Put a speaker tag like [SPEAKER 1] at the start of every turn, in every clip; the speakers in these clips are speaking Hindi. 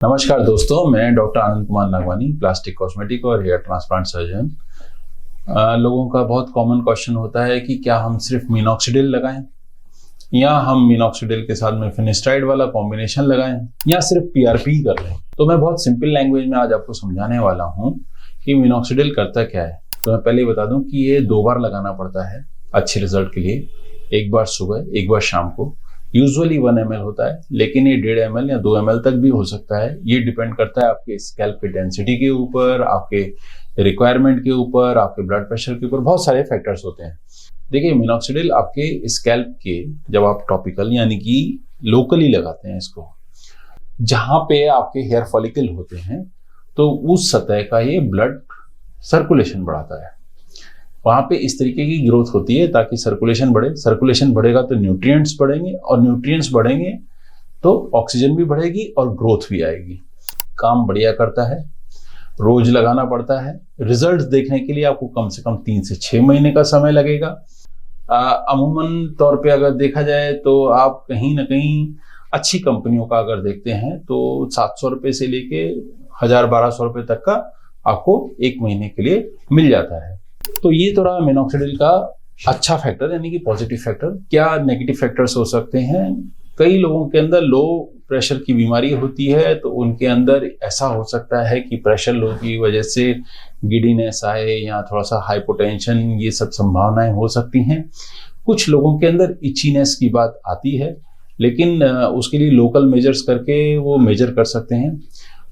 [SPEAKER 1] नमस्कार दोस्तों, मैं doctor Anand Kumar Nagwani, plastic cosmetic और हेयर ट्रांसप्लांट सर्जन। लोगों का बहुत कॉमन क्वेश्चन होता है कि क्या हम सिर्फ मिनॉक्सिडिल लगाएं या हम मिनॉक्सिडिल के साथ में फिनेस्ट्राइड वाला कॉम्बिनेशन लगाएं या सिर्फ पीआरपी ही कर लें। तो मैं बहुत सिंपल लैंग्वेज में आज आपको समझाने वाला हूं कि मिनॉक्सिडिल करता क्या है। तो मैं पहले बता दूं कि ये 2 बार लगाना पड़ता है अच्छे रिजल्ट के लिए। एक बार सुबह, एक बार शाम को। यूजुअली 1 ml होता है, लेकिन ये 1.5 ml या 2 ml तक भी हो सकता है। ये डिपेंड करता है आपके स्कैल्प की डेंसिटी के ऊपर, आपके रिक्वायरमेंट के ऊपर, आपके ब्लड प्रेशर के ऊपर। बहुत सारे फैक्टर्स होते हैं। देखिए, मिनॉक्सिडिल आपके स्कैल्प के, जब आप टॉपिकल यानी कि लोकली लगाते हैं इसको, जहां पे आपके हेयर फॉलिकल होते हैं, तो उस सतह का ये ब्लड सर्कुलेशन बढ़ाता है। वहां पे इस तरीके की ग्रोथ होती है ताकि सर्कुलेशन बढ़े। सर्कुलेशन बढ़ेगा तो न्यूट्रिएंट्स बढ़ेंगे, और न्यूट्रिएंट्स बढ़ेंगे तो ऑक्सीजन भी बढ़ेगी और ग्रोथ भी आएगी। काम बढ़िया करता है, रोज लगाना पड़ता है। रिजल्ट्स देखने के लिए आपको कम से कम 3 से 6 महीने का समय लगेगा। अमूमन तौर पे अगर देखा जाए तो आप कहीं ना कहीं अच्छी कंपनियों का अगर देखते हैं तो 700 रुपये से लेके 1000-1200 रुपये तक का आपको 1 महीने के लिए मिल जाता है। तो ये तो रहा मिनॉक्सिडिल का अच्छा फैक्टर, यानी कि पॉजिटिव फैक्टर। क्या नेगेटिव फैक्टर्स हो सकते हैं? कई लोगों के अंदर लो प्रेशर की बीमारी होती है, तो उनके अंदर ऐसा हो सकता है कि प्रेशर लो की वजह से गिडीनेस आए या थोड़ा सा हाइपोटेंशन, ये सब संभावनाएं हो सकती हैं। कुछ लोगों के अंदर इचीनेस की बात आती है, लेकिन उसके लिए लोकल मेजर्स करके वो मेजर कर सकते हैं।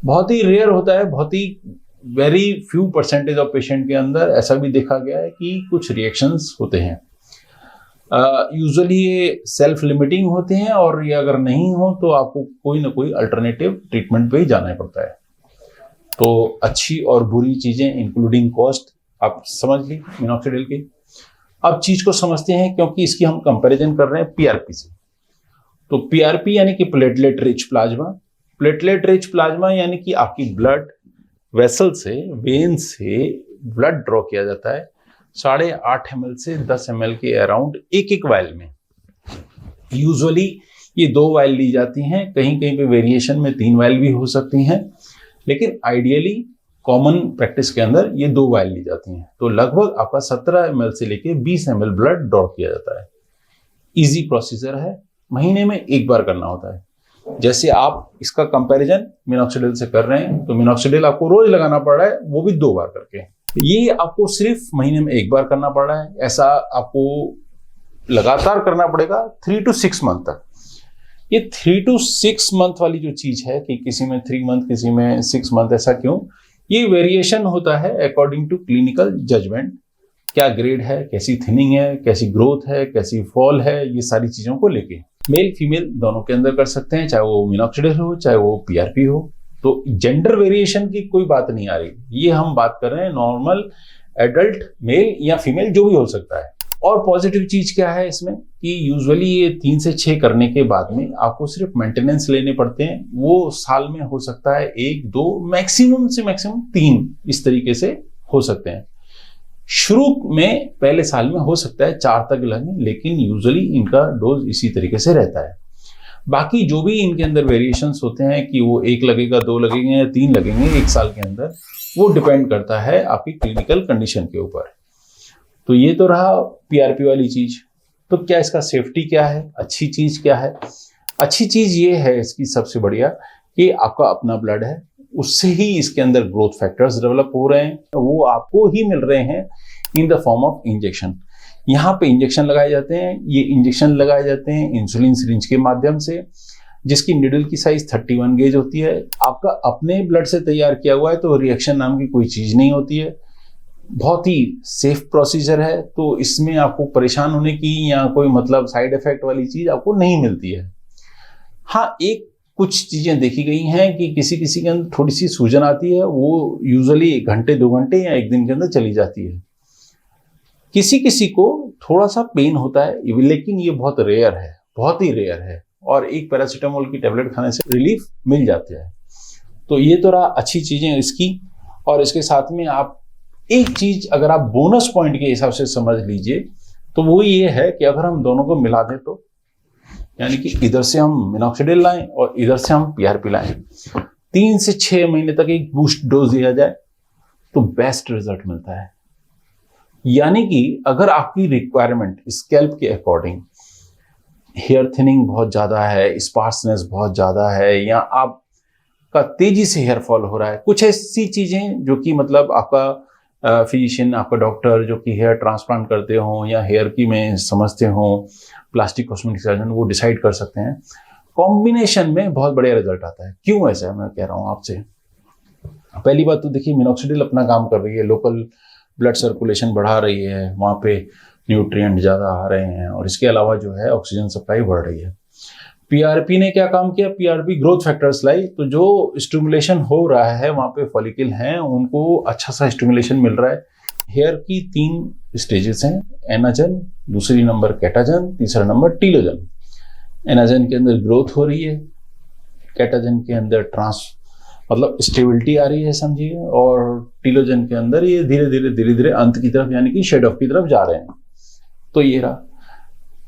[SPEAKER 1] बहुत ही रेयर होता है, बहुत ही very few percentage of patient के अंदर ऐसा भी देखा गया है कि कुछ रिएक्शंस होते हैं। यूजुअली ये सेल्फ लिमिटिंग होते हैं, और ये अगर नहीं हो तो आपको कोई ना कोई अल्टरनेटिव ट्रीटमेंट पे ही जाना पड़ता है। तो अच्छी और बुरी चीजें इंक्लूडिंग कॉस्ट आप समझ ली मिनॉक्सिडिल की। अब चीज को समझते हैं, क्योंकि इसकी हम कंपैरिजन कर रहे हैं पीआरपी से। तो पीआरपी यानी कि platelet rich plasma. Platelet rich plasma यानी कि आपकी ब्लड वेसल से, वेन से ब्लड ड्रॉ किया जाता है 8.5 ml से 10 ml के अराउंड एक वायल में। यूजुअली ये 2 वायल ली जाती हैं, कहीं कहीं पे वेरिएशन में 3 वायल भी हो सकती हैं, लेकिन आइडियली कॉमन प्रैक्टिस के अंदर ये 2 वायल ली जाती हैं। तो लगभग आपका 17 ml से लेके 20 ml ब्लड ड्रॉ किया जाता है। इजी प्रोसीजर है, महीने में 1 बार करना होता है। जैसे आप इसका कंपैरिजन मिनॉक्सिडिल से कर रहे हैं, तो मिनॉक्सिडिल आपको रोज लगाना पड़ रहा है, वो भी 2 बार करके। ये आपको सिर्फ महीने में 1 बार करना पड़ रहा है। ऐसा आपको लगातार करना पड़ेगा 3 to 6 मंथ तक। ये 3 to 6 मंथ वाली जो चीज है कि किसी में 3 मंथ, किसी में 6 मंथ, ऐसा क्यों? ये वेरिएशन होता है अकॉर्डिंग टू क्लिनिकल जजमेंट। क्या ग्रेड है, कैसी थिनिंग है, कैसी ग्रोथ है, कैसी फॉल है, ये सारी चीजों को लेके मेल फीमेल दोनों के अंदर कर सकते हैं, चाहे वो मिनॉक्सिडिल हो चाहे वो पीआरपी हो। तो जेंडर वेरिएशन की कोई बात नहीं आ रही। ये हम बात कर रहे हैं नॉर्मल एडल्ट मेल या फीमेल, जो भी हो सकता है। और पॉजिटिव चीज क्या है इसमें कि यूजुअली ये 3 से 6 करने के बाद में आपको सिर्फ मेंटेनेंस लेने पड़ते हैं। वो साल में हो सकता है 1-2, मैक्सिमम से मैक्सिमम 3 इस तरीके से हो सकते हैं। शुरू में पहले साल में हो सकता है 4 तक लगे, लेकिन यूजुअली इनका डोज इसी तरीके से रहता है। बाकी जो भी इनके अंदर वेरिएशंस होते हैं कि वो 1 लगेगा, 2 लगेंगे या 3 लगेंगे 1 साल के अंदर, वो डिपेंड करता है आपकी क्लिनिकल कंडीशन के ऊपर। तो ये तो रहा पीआरपी वाली चीज। तो क्या इसका सेफ्टी क्या है, अच्छी चीज क्या है? अच्छी चीज ये है इसकी सबसे बढ़िया कि आपका अपना ब्लड है, उससे ही इसके अंदर ग्रोथ फैक्टर्स डेवलप हो रहे हैं, वो आपको ही मिल रहे हैं in the form of injection. यहाँ पे इंजेक्शन लगाए जाते हैं। ये इंजेक्शन लगाए जाते हैं इंसुलिन सिरिंज के माध्यम से, जिसकी निडल की साइज 31 गेज होती है। आपका अपने ब्लड से तैयार किया हुआ है, तो रिएक्शन नाम की कोई चीज नहीं होती है। बहुत ही सेफ प्रोसीजर है, तो इसमें आपको परेशान होने की या कोई मतलब साइड इफेक्ट वाली चीज आपको नहीं मिलती है। हाँ, एक कुछ चीजें देखी गई हैं कि किसी किसी के अंदर थोड़ी सी सूजन आती है, वो यूजुअली 1 घंटे 2 घंटे या 1 दिन के अंदर चली जाती है। किसी किसी को थोड़ा सा पेन होता है, लेकिन ये बहुत रेयर है, बहुत ही रेयर है, और एक पैरासीटामोल की टेबलेट खाने से रिलीफ मिल जाता है। तो ये तो रहा अच्छी चीजें इसकी। और इसके साथ में आप एक चीज अगर आप बोनस पॉइंट के हिसाब से समझ लीजिए, तो वो ये है कि अगर हम दोनों को मिला दें, तो यानी कि इधर से हम मिनॉक्सिडिल लाएं और इधर से हम पीआरपी लाएं, 3 से 6 महीने तक एक बूस्ट डोज दिया जाए तो बेस्ट रिजल्ट मिलता है। यानी कि अगर आपकी रिक्वायरमेंट स्कैल्प के अकॉर्डिंग हेयर थिनिंग बहुत ज़्यादा है, स्पार्सनेस बहुत ज़्यादा है, या आपका तेजी से हेयर फॉल हो रहा है, कुछ ऐसी चीज़ें जो कि मतलब आपका फिजिशियन, आपका डॉक्टर जो कि हेयर ट्रांसप्लांट करते हों या हेयर की में समझते हों, प्लास्टिक कॉस्मेटिक सर्जन, वो डिसाइड कर सकते हैं। कॉम्बिनेशन में बहुत बढ़िया रिजल्ट आता है। क्यों ऐसा है मैं कह रहा हूँ आपसे। पहली बात तो देखिए, मिनॉक्सिडिल अपना काम कर रही है, लोकल ब्लड सर्कुलेशन बढ़ा रही है, वहाँ पे न्यूट्रिएंट ज़्यादा आ रहे हैं, और इसके अलावा जो है ऑक्सीजन सप्लाई बढ़ रही है। पीआरपी ने क्या काम किया, पीआरपी ग्रोथ फैक्टर्स लाई, तो जो स्टिमुलेशन हो रहा है वहाँ पे फॉलिकल हैं उनको अच्छा सा स्टिमुलेशन मिल रहा है। हेयर की 3 स्टेजेस हैं, एनाजन, दूसरी नंबर कैटाजन, तीसरा नंबर टीलोजन। एनाजन के अंदर ग्रोथ हो रही है, कैटाजन के अंदर मतलब स्टेबिलिटी आ रही है समझिए, और टीलोजन के अंदर ये धीरे धीरे अंत की तरफ यानी कि शेड ऑफ की तरफ जा रहे हैं। तो ये रहा।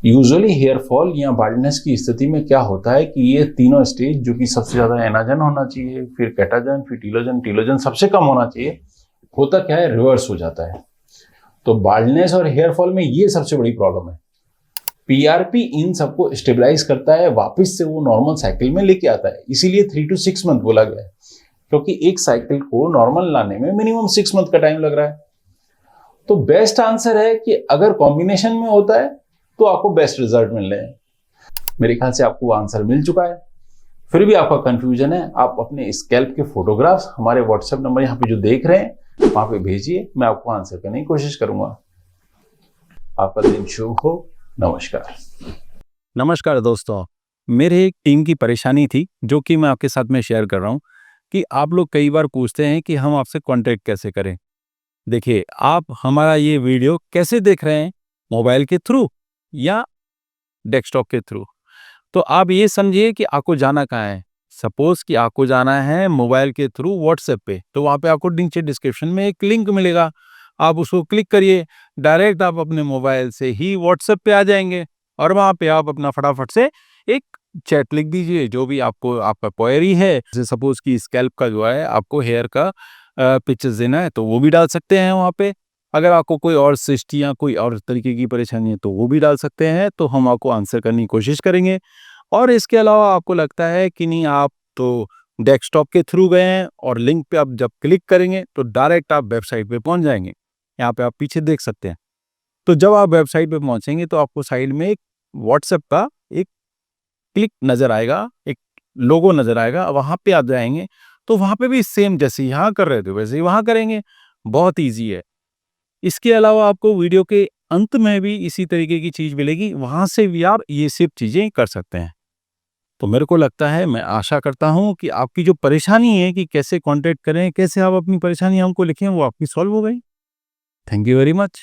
[SPEAKER 1] यूजुअली हेयर फॉल या बाल्डनेस की स्थिति में क्या होता है कि ये तीनों स्टेज, जो कि सबसे ज्यादा एनाजन होना चाहिए, फिर कैटाजन, फिर टीलोजन, टीलोजन सबसे कम होना चाहिए, होता क्या है, रिवर्स हो जाता है। तो बाल्डनेस और हेयर फॉल में ये सबसे बड़ी प्रॉब्लम है। पीआरपी इन सबको स्टेबलाइज करता है, वापस से वो नॉर्मल साइकिल में लेके आता है। इसीलिए 3 to 6 मंथ बोला गया है, क्योंकि एक साइकिल को नॉर्मल लाने में मिनिमम 6 मंथ का टाइम लग रहा है। तो बेस्ट आंसर है कि अगर कॉम्बिनेशन में होता है तो आपको बेस्ट रिजल्ट मिल रहे हैं। मेरे ख्याल से आपको आंसर मिल चुका है। फिर भी आपका कंफ्यूजन है, आप अपने स्कैल्प के फोटोग्राफ्स हमारे व्हाट्सएप नंबर यहाँ पे जो देख रहे हैं वहां पे भेजिए, मैं आपको आंसर करने की कोशिश करूंगा। आपका दिन शुभ हो। नमस्कार।
[SPEAKER 2] नमस्कार दोस्तों, मेरे एक टीम की परेशानी थी जो कि मैं आपके साथ में शेयर कर रहा हूँ कि आप लोग कई बार पूछते हैं कि हम आपसे कांटेक्ट कैसे करें। देखिए, आप हमारा ये वीडियो कैसे देख रहे हैं, मोबाइल के थ्रू या डेस्कटॉप के थ्रू। तो आप ये समझिए कि आपको जाना कहाँ है। सपोज कि आपको जाना है मोबाइल के थ्रू व्हाट्सएप पे, तो वहाँ पे आपको नीचे डिस्क्रिप्शन में एक लिंक मिलेगा, आप उसको क्लिक करिए, डायरेक्ट आप अपने मोबाइल से ही व्हाट्सएप पे आ जाएंगे और वहाँ पे आप अपना फटाफट से एक चैट लिख दीजिए, जो भी आपको आपका क्वेरी है। जैसे सपोज कि स्कैल्प का जो है आपको हेयर का पिक्चर्स देना है तो वो भी डाल सकते हैं वहाँ पे। अगर आपको कोई और सिस्ट या कोई और तरीके की परेशानी है तो वो भी डाल सकते हैं, तो हम आपको आंसर करने की कोशिश करेंगे। और इसके अलावा आपको लगता है कि नहीं, आप तो डेस्कटॉप के थ्रू गए हैं और लिंक पे आप जब क्लिक करेंगे तो डायरेक्ट आप वेबसाइट पे पहुंच जाएंगे। यहाँ पे आप पीछे देख सकते हैं। तो जब आप वेबसाइट पे पहुंचेंगे तो आपको साइड में एक व्हाट्सएप का एक क्लिक नजर आएगा, एक लोगो नजर आएगा, वहां पे आप जाएंगे तो वहां पे भी सेम जैसे यहाँ कर रहे थे वैसे ही वहां करेंगे। बहुत ईजी है। इसके अलावा आपको वीडियो के अंत में भी इसी तरीके की चीज मिलेगी, वहां से भी आप ये सब चीजें कर सकते हैं। तो मेरे को लगता है, मैं आशा करता हूँ कि आपकी जो परेशानी है कि कैसे कांटेक्ट करें, कैसे आप अपनी परेशानी हमको लिखें, वो आपकी सॉल्व हो गई। Thank you very much.